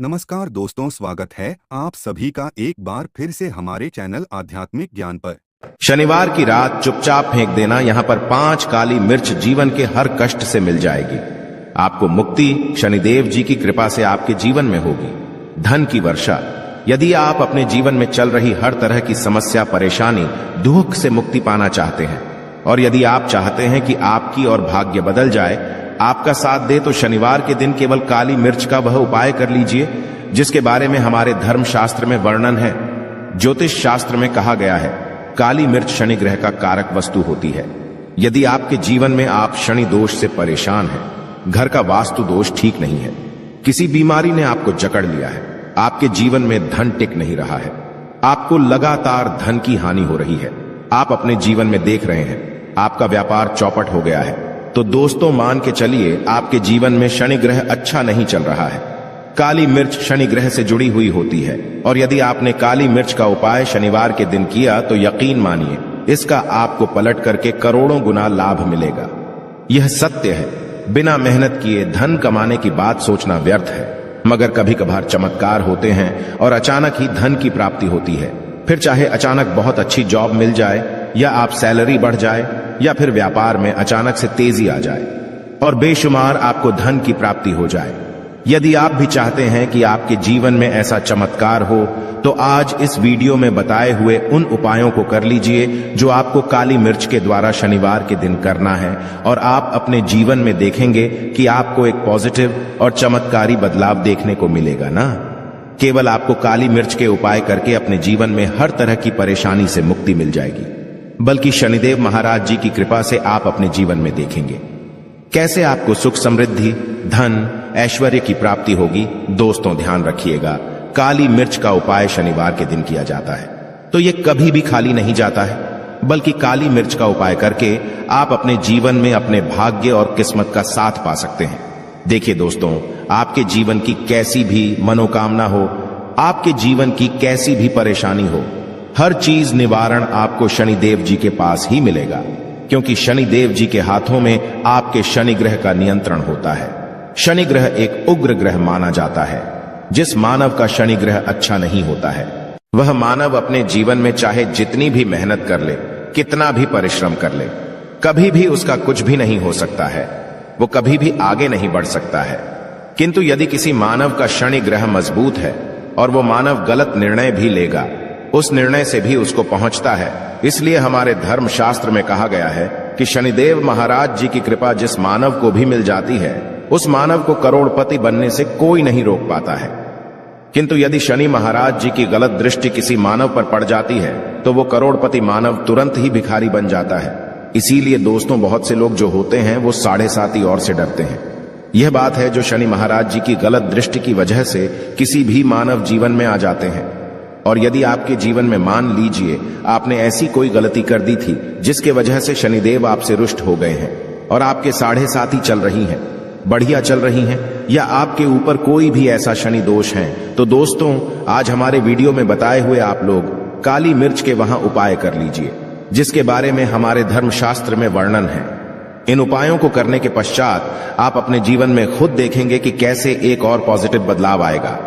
नमस्कार दोस्तों, स्वागत है आप सभी का एक बार फिर से हमारे चैनल आध्यात्मिक ज्ञान पर। शनिवार की रात चुपचाप फेंक देना, यहाँ पर 5 काली मिर्च जीवन के हर कष्ट से मिल जाएगी। आपको मुक्ति शनिदेव जी की कृपा से आपके जीवन में होगी। धन की वर्षा। यदि आप अपने जीवन में चल रही हर तरह की समस्या, परेशानी, दुख से मुक्ति पाना चाहते हैं और यदि आप चाहते हैं कि आपकी और भाग्य बदल जाए, आपका साथ दे, तो शनिवार के दिन केवल काली मिर्च का वह उपाय कर लीजिए जिसके बारे में हमारे धर्म शास्त्र में वर्णन है। ज्योतिष शास्त्र में कहा गया है, काली मिर्च शनि ग्रह का कारक वस्तु होती है। यदि आपके जीवन में आप शनि दोष से परेशान हैं, घर का वास्तु दोष ठीक नहीं है, किसी बीमारी ने आपको जकड़ लिया है, आपके जीवन में धन टिक नहीं रहा है, आपको लगातार धन की हानि हो रही है, आप अपने जीवन में देख रहे हैं आपका व्यापार चौपट हो गया है, तो दोस्तों मान के चलिए आपके जीवन में शनि ग्रह अच्छा नहीं चल रहा है। काली मिर्च शनि ग्रह से जुड़ी हुई होती है और यदि आपने काली मिर्च का उपाय शनिवार के दिन किया तो यकीन मानिए इसका आपको पलट करके करोड़ों गुना लाभ मिलेगा। यह सत्य है। बिना मेहनत किए धन कमाने की बात सोचना व्यर्थ है, मगर कभी कभार चमत्कार होते हैं और अचानक ही धन की प्राप्ति होती है। फिर चाहे अचानक बहुत अच्छी जॉब मिल जाए या आप सैलरी बढ़ जाए या फिर व्यापार में अचानक से तेजी आ जाए और बेशुमार आपको धन की प्राप्ति हो जाए। यदि आप भी चाहते हैं कि आपके जीवन में ऐसा चमत्कार हो तो आज इस वीडियो में बताए हुए उन उपायों को कर लीजिए जो आपको काली मिर्च के द्वारा शनिवार के दिन करना है और आप अपने जीवन में देखेंगे कि आपको एक पॉजिटिव और चमत्कारी बदलाव देखने को मिलेगा ना। केवल आपको काली मिर्च के उपाय करके अपने जीवन में हर तरह की परेशानी से मुक्ति मिल जाएगी, बल्कि शनिदेव महाराज जी की कृपा से आप अपने जीवन में देखेंगे कैसे आपको सुख, समृद्धि, धन, ऐश्वर्य की प्राप्ति होगी। दोस्तों ध्यान रखिएगा, काली मिर्च का उपाय शनिवार के दिन किया जाता है तो यह कभी भी खाली नहीं जाता है, बल्कि काली मिर्च का उपाय करके आप अपने जीवन में अपने भाग्य और किस्मत का साथ पा सकते हैं। देखिए दोस्तों, आपके जीवन की कैसी भी मनोकामना हो, आपके जीवन की कैसी भी परेशानी हो, हर चीज निवारण आपको शनिदेव जी के पास ही मिलेगा, क्योंकि शनिदेव जी के हाथों में आपके शनि ग्रह का नियंत्रण होता है। शनि ग्रह एक उग्र ग्रह माना जाता है। जिस मानव का शनि ग्रह अच्छा नहीं होता है, वह मानव अपने जीवन में चाहे जितनी भी मेहनत कर ले, कितना भी परिश्रम कर ले, कभी भी उसका कुछ भी नहीं हो सकता है, वो कभी भी आगे नहीं बढ़ सकता है। किंतु यदि किसी मानव का शनि ग्रह मजबूत है और वो मानव गलत निर्णय भी लेगा, उस निर्णय से भी उसको पहुंचता है। इसलिए हमारे धर्म शास्त्र में कहा गया है कि शनिदेव महाराज जी की कृपा जिस मानव को भी मिल जाती है, उस मानव को करोड़पति बनने से कोई नहीं रोक पाता है। किंतु यदि शनि महाराज जी की गलत दृष्टि किसी मानव पर पड़ जाती है तो वो करोड़पति मानव तुरंत ही भिखारी बन जाता है। इसीलिए दोस्तों, बहुत से लोग जो होते हैं वो 7.5 और से डरते हैं। यह बात है जो शनि महाराज जी की गलत दृष्टि की वजह से किसी भी मानव जीवन में आ जाते हैं। और यदि आपके जीवन में मान लीजिए आपने ऐसी कोई गलती कर दी थी जिसके वजह से शनिदेव आपसे रुष्ट हो गए हैं और आपके 7.5 ही चल रही हैं, बढ़िया चल रही हैं, या आपके ऊपर कोई भी ऐसा शनि दोष है, तो दोस्तों आज हमारे वीडियो में बताए हुए आप लोग काली मिर्च के वहां उपाय कर लीजिए जिसके बारे में हमारे धर्म शास्त्र में वर्णन है। इन उपायों को करने के पश्चात आप अपने जीवन में खुद देखेंगे कि कैसे एक और पॉजिटिव बदलाव आएगा।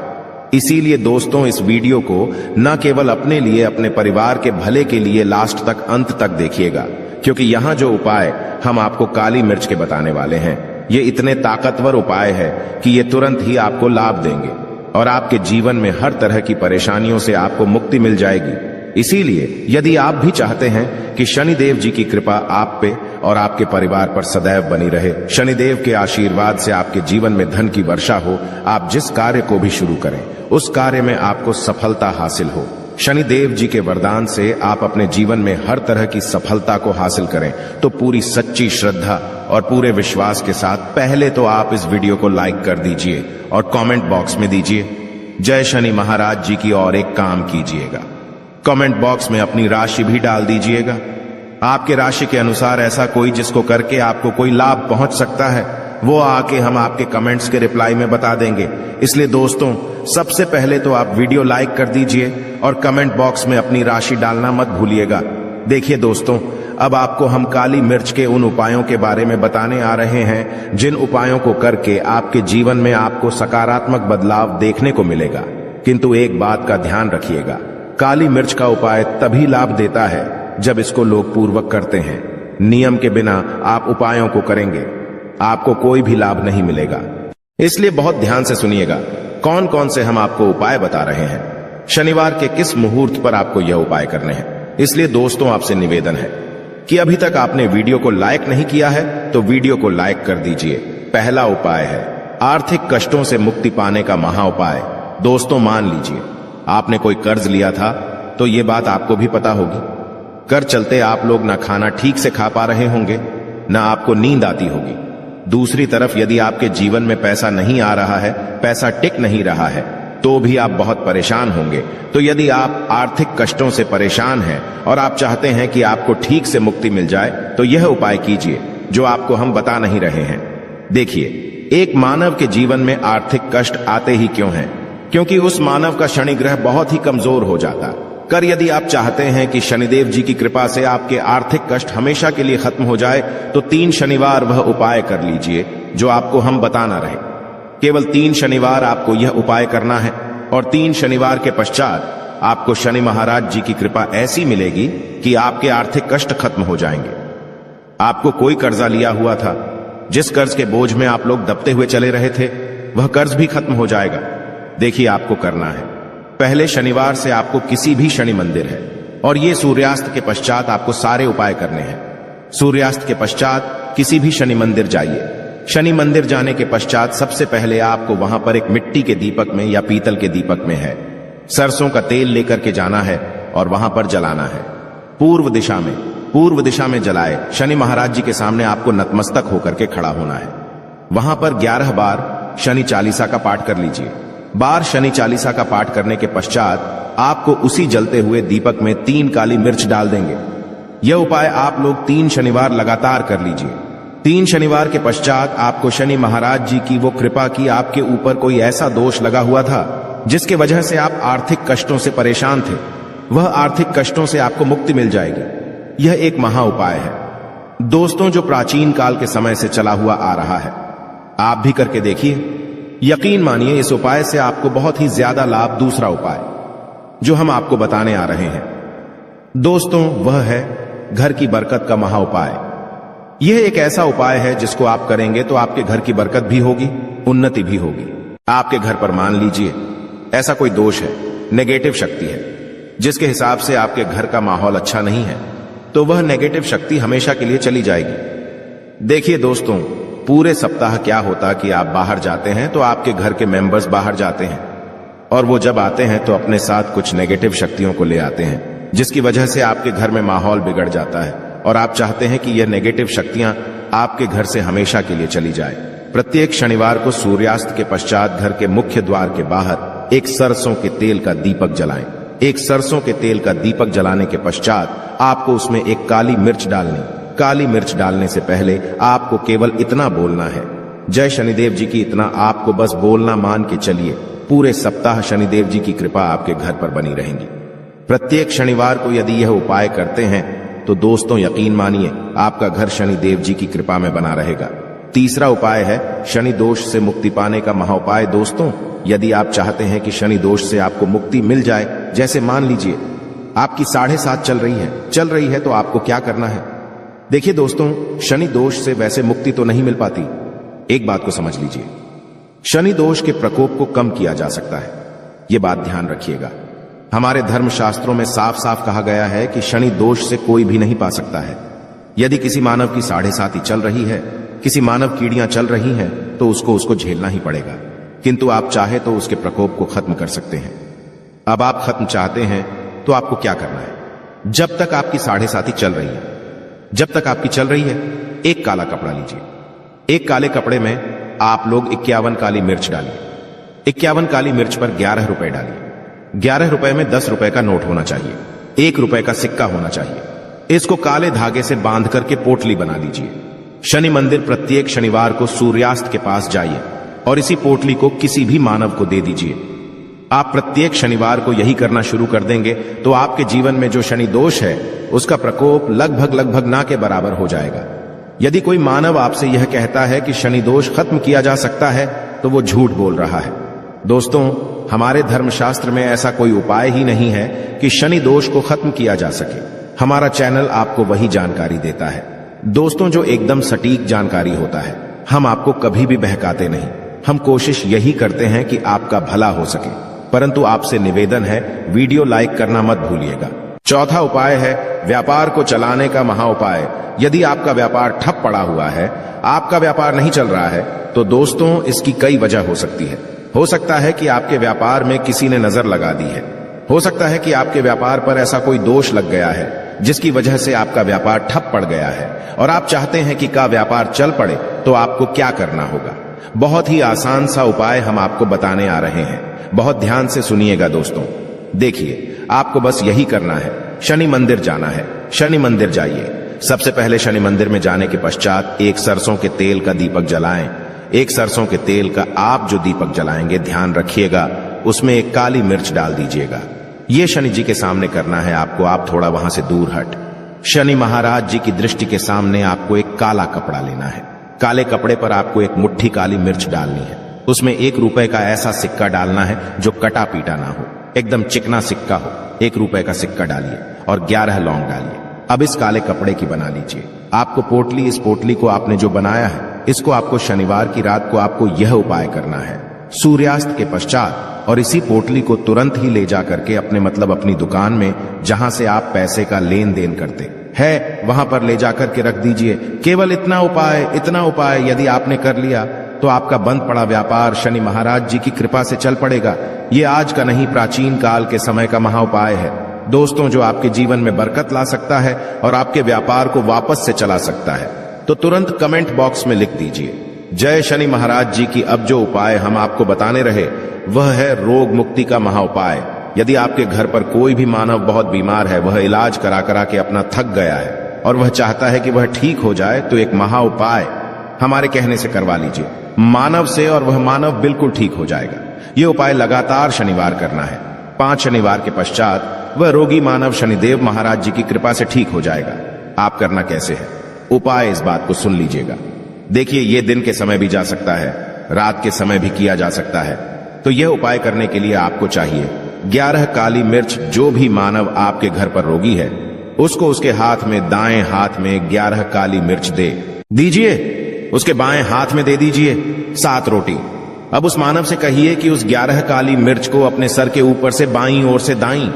इसीलिए दोस्तों इस वीडियो को न केवल अपने लिए, अपने परिवार के भले के लिए लास्ट तक, अंत तक देखिएगा, क्योंकि यहाँ जो उपाय हम आपको काली मिर्च के बताने वाले हैं, ये इतने ताकतवर उपाय है कि ये तुरंत ही आपको लाभ देंगे और आपके जीवन में हर तरह की परेशानियों से आपको मुक्ति मिल जाएगी। इसीलिए यदि आप भी चाहते हैं कि शनिदेव जी की कृपा आप पे और आपके परिवार पर सदैव बनी रहे, शनिदेव के आशीर्वाद से आपके जीवन में धन की वर्षा हो, आप जिस कार्य को भी शुरू करें उस कार्य में आपको सफलता हासिल हो, शनिदेव जी के वरदान से आप अपने जीवन में हर तरह की सफलता को हासिल करें, तो पूरी सच्ची श्रद्धा और पूरे विश्वास के साथ पहले तो आप इस वीडियो को लाइक कर दीजिए और कमेंट बॉक्स में दीजिए जय शनि महाराज जी की, और एक काम कीजिएगा, कमेंट बॉक्स में अपनी राशि भी डाल दीजिएगा। आपके राशि के अनुसार ऐसा कोई जिसको करके आपको कोई लाभ पहुंच सकता है, वो आके हम आपके कमेंट्स के रिप्लाई में बता देंगे। इसलिए दोस्तों सबसे पहले तो आप वीडियो लाइक कर दीजिए और कमेंट बॉक्स में अपनी राशि डालना मत भूलिएगा। देखिए दोस्तों, अब आपको हम काली मिर्च के उन उपायों के बारे में बताने आ रहे हैं जिन उपायों को करके आपके जीवन में आपको सकारात्मक बदलाव देखने को मिलेगा। किंतु एक बात का ध्यान रखिएगा, काली मिर्च का उपाय तभी लाभ देता है जब इसको लोग पूर्वक करते हैं। नियम के बिना आप उपायों को करेंगे, आपको कोई भी लाभ नहीं मिलेगा। इसलिए बहुत ध्यान से सुनिएगा कौन कौन से हम आपको उपाय बता रहे हैं, शनिवार के किस मुहूर्त पर आपको यह उपाय करने हैं। इसलिए दोस्तों आपसे निवेदन है कि अभी तक आपने वीडियो को लाइक नहीं किया है तो वीडियो को लाइक कर दीजिए। पहला उपाय है आर्थिक कष्टों से मुक्ति पाने का महा उपाय। दोस्तों मान लीजिए आपने कोई कर्ज लिया था तो ये बात आपको भी पता होगी। कर्ज चलते आप लोग ना खाना ठीक से खा पा रहे होंगे, ना आपको नींद आती होगी। दूसरी तरफ यदि आपके जीवन में पैसा नहीं आ रहा है, पैसा टिक नहीं रहा है, तो भी आप बहुत परेशान होंगे। तो यदि आप आर्थिक कष्टों से परेशान हैं और आप चाहते हैं कि आपको ठीक से मुक्ति मिल जाए तो यह उपाय कीजिए जो आपको हम बता नहीं रहे हैं। देखिए, एक मानव के जीवन में आर्थिक कष्ट आते ही क्यों हैं? क्योंकि उस मानव का शनि ग्रह बहुत ही कमजोर हो जाता। कर यदि आप चाहते हैं कि शनिदेव जी की कृपा से आपके आर्थिक कष्ट हमेशा के लिए खत्म हो जाए तो 3 शनिवार वह उपाय कर लीजिए जो आपको हम बताना रहे। केवल 3 शनिवार आपको यह उपाय करना है और 3 शनिवार के पश्चात आपको शनि महाराज जी की कृपा ऐसी मिलेगी कि आपके आर्थिक कष्ट खत्म हो जाएंगे। आपको कोई कर्जा लिया हुआ था, जिस कर्ज के बोझ में आप लोग दबते हुए चले रहे थे, वह कर्ज भी खत्म हो जाएगा। देखिए, आपको करना है पहले शनिवार से आपको किसी भी शनि मंदिर है और ये सूर्यास्त के पश्चात आपको सारे उपाय करने हैं। सूर्यास्त के पश्चात किसी भी शनि मंदिर जाइए। शनि मंदिर जाने के पश्चात सबसे पहले आपको वहां पर एक मिट्टी के दीपक में या पीतल के दीपक में है सरसों का तेल लेकर के जाना है और वहां पर जलाना है। पूर्व दिशा में जलाए शनि महाराज जी के सामने आपको नतमस्तक होकर के खड़ा होना है। वहां पर 11 बार शनि चालीसा का पाठ कर लीजिए। बार शनि चालीसा का पाठ करने के पश्चात आपको उसी जलते हुए दीपक में 3 काली मिर्च डाल देंगे। यह उपाय आप लोग 3 शनिवार लगातार कर लीजिए। 3 शनिवार के पश्चात आपको शनि महाराज जी की वो कृपा की आपके ऊपर कोई ऐसा दोष लगा हुआ था जिसके वजह से आप आर्थिक कष्टों से परेशान थे, वह आर्थिक कष्टों से आपको मुक्ति मिल जाएगी। यह एक महा उपाय है दोस्तों, जो प्राचीन काल के समय से चला हुआ आ रहा है। आप भी करके देखिए, यकीन मानिए इस उपाय से आपको बहुत ही ज्यादा लाभ। दूसरा उपाय जो हम आपको बताने आ रहे हैं दोस्तों, वह है घर की बरकत का महा उपाय। यह एक ऐसा उपाय है जिसको आप करेंगे तो आपके घर की बरकत भी होगी, उन्नति भी होगी। आपके घर पर मान लीजिए ऐसा कोई दोष है, नेगेटिव शक्ति है, जिसके हिसाब से आपके घर का माहौल अच्छा नहीं है, तो वह नेगेटिव शक्ति हमेशा के लिए चली जाएगी। देखिए दोस्तों, पूरे सप्ताह क्या होता कि आप बाहर जाते हैं तो आपके घर के मेंबर्स बाहर जाते हैं और वो जब आते हैं तो अपने साथ कुछ नेगेटिव शक्तियों को ले आते हैं, जिसकी वजह से आपके घर में माहौल बिगड़ जाता है और आप चाहते हैं कि यह नेगेटिव शक्तियां आपके घर से हमेशा के लिए चली जाए। प्रत्येक शनिवार को सूर्यास्त के पश्चात घर के मुख्य द्वार के बाहर एक सरसों के तेल का दीपक जलाएं। एक सरसों के तेल का दीपक जलाने के पश्चात आपको उसमें एक काली मिर्च डालनी। काली मिर्च डालने से पहले आपको केवल इतना बोलना है, जय शनिदेव जी की। इतना आपको बस बोलना, मान के चलिए पूरे सप्ताह शनिदेव जी की कृपा आपके घर पर बनी रहेगी। प्रत्येक शनिवार को यदि यह उपाय करते हैं तो दोस्तों यकीन मानिए आपका घर शनिदेव जी की कृपा में बना रहेगा। तीसरा उपाय है शनि दोष से मुक्ति पाने का महाउपाय। दोस्तों, यदि आप चाहते हैं कि शनि दोष से आपको मुक्ति मिल जाए, जैसे मान लीजिए आपकी 7.5 चल रही है तो आपको क्या करना है? देखिए दोस्तों, शनि दोष से वैसे मुक्ति तो नहीं मिल पाती। एक बात को समझ लीजिए, शनि दोष के प्रकोप को कम किया जा सकता है। यह बात ध्यान रखिएगा। हमारे धर्मशास्त्रों में साफ साफ कहा गया है कि शनि दोष से कोई भी नहीं पा सकता है। यदि किसी मानव की 7.5 चल रही है, किसी मानव कीड़ियां चल रही हैं, तो उसको झेलना ही पड़ेगा। किंतु आप चाहे तो उसके प्रकोप को खत्म कर सकते हैं। अब आप खत्म चाहते हैं तो आपको क्या करना है? जब तक आपकी 7.5 चल रही है, एक काला कपड़ा लीजिए। एक काले कपड़े में आप लोग 51 काली मिर्च डालिए। 51 काली मिर्च पर 11 रुपए डालिए। 11 रुपए में 10 रुपए का नोट होना चाहिए, 1 रुपए का सिक्का होना चाहिए। इसको काले धागे से बांध करके पोटली बना लीजिए। शनि मंदिर प्रत्येक शनिवार को सूर्यास्त के पास जाइए और इसी पोटली को किसी भी मानव को दे दीजिए। आप प्रत्येक शनिवार को यही करना शुरू कर देंगे तो आपके जीवन में जो शनि दोष है उसका प्रकोप लगभग ना के बराबर हो जाएगा। यदि कोई मानव आपसे यह कहता है कि शनि दोष खत्म किया जा सकता है तो वो झूठ बोल रहा है। दोस्तों, हमारे धर्मशास्त्र में ऐसा कोई उपाय ही नहीं है कि शनि दोष को खत्म किया जा सके। हमारा चैनल आपको वही जानकारी देता है दोस्तों जो एकदम सटीक जानकारी होता है। हम आपको कभी भी बहकाते नहीं। हम कोशिश यही करते हैं कि आपका भला हो सके, परंतु आपसे निवेदन है वीडियो लाइक करना मत भूलिएगा। चौथा उपाय है व्यापार को चलाने का महा उपाय। यदि आपका व्यापार ठप पड़ा हुआ है, आपका व्यापार नहीं चल रहा है, तो दोस्तों इसकी कई वजह हो सकती है। हो सकता है कि आपके व्यापार में किसी ने नजर लगा दी है। हो सकता है कि आपके व्यापार पर ऐसा कोई दोष लग गया है जिसकी वजह से आपका व्यापार ठप पड़ गया है और आप चाहते हैं कि का व्यापार चल पड़े, तो आपको क्या करना होगा। बहुत ही आसान सा उपाय हम आपको बताने आ रहे हैं। बहुत ध्यान से सुनिएगा दोस्तों। देखिए, आपको बस यही करना है, शनि मंदिर जाना है। शनि मंदिर जाइए। सबसे पहले शनि मंदिर में जाने के पश्चात एक सरसों के तेल का दीपक जलाएं। एक सरसों के तेल का आप जो दीपक जलाएंगे, ध्यान रखिएगा उसमें एक काली मिर्च डाल दीजिएगा। ये शनि जी के सामने करना है आपको। आप थोड़ा वहां से दूर हट। शनि महाराज जी की दृष्टि के सामने आपको एक काला कपड़ा लेना है। काले कपड़े पर आपको एक मुट्ठी काली मिर्च डालनी है। उसमें 1 रुपए का ऐसा सिक्का डालना है जो कटा पीटा ना हो, एकदम चिकना सिक्का हो। 1 रुपए का सिक्का डालिए और 11 लौंग डालिए। अब इस काले कपड़े की बना लीजिए आपको पोटली। इस पोटली को आपने जो बनाया है, इसको आपको शनिवार की रात को आपको यह उपाय करना है सूर्यास्त के पश्चात, और इसी पोटली को तुरंत ही ले जा करके अपनी दुकान में जहां से आप पैसे का लेन देन करते है, वहां पर ले जाकर के रख दीजिए। केवल इतना उपाय यदि आपने कर लिया तो आपका बंद पड़ा व्यापार शनि महाराज जी की कृपा से चल पड़ेगा। ये आज का नहीं, प्राचीन काल के समय का महा उपाय है दोस्तों, जो आपके जीवन में बरकत ला सकता है और आपके व्यापार को वापस से चला सकता है। तो तुरंत कमेंट बॉक्स में लिख दीजिए जय शनि महाराज जी की। अब जो उपाय हम आपको बताने रहे वह है रोग मुक्ति का महा उपाय। यदि आपके घर पर कोई भी मानव बहुत बीमार है, वह इलाज करा के अपना थक गया है और वह चाहता है कि वह ठीक हो जाए, तो एक महा उपाय हमारे कहने से करवा लीजिए मानव से, और वह मानव बिल्कुल ठीक हो जाएगा। यह उपाय लगातार शनिवार करना है। 5 शनिवार के पश्चात वह रोगी मानव शनिदेव महाराज जी की कृपा से ठीक हो जाएगा। आप करना कैसे है, उपाय इस बात को सुन लीजिएगा। देखिए, यह दिन के समय भी जा सकता है, रात के समय भी किया जा सकता है। तो यह उपाय करने के लिए आपको चाहिए 11 काली मिर्च। जो भी मानव आपके घर पर रोगी है, उसको उसके हाथ में, दाएं हाथ में 11 काली मिर्च दे दीजिए। उसके बाएं हाथ में दे दीजिए 7 रोटी। अब उस मानव से कहिए कि उस 11 काली मिर्च को अपने सर के ऊपर से बाईं ओर से दाईं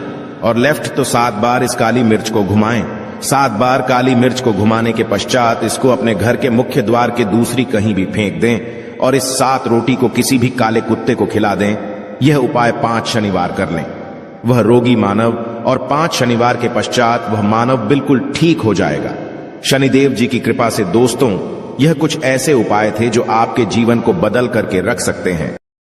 और लेफ्ट तो 7 बार इस काली मिर्च को घुमाएं। 7 बार काली मिर्च को घुमाने के पश्चात इसको अपने घर के मुख्य द्वार के दूसरी कहीं भी फेंक दें और इस 7 रोटी को किसी भी काले कुत्ते को खिला दें। यह उपाय 5 शनिवार कर लें। वह रोगी मानव, और 5 शनिवार के पश्चात वह मानव बिल्कुल ठीक हो जाएगा शनिदेव जी की कृपा से। दोस्तों, यह कुछ ऐसे उपाय थे जो आपके जीवन को बदल करके रख सकते हैं।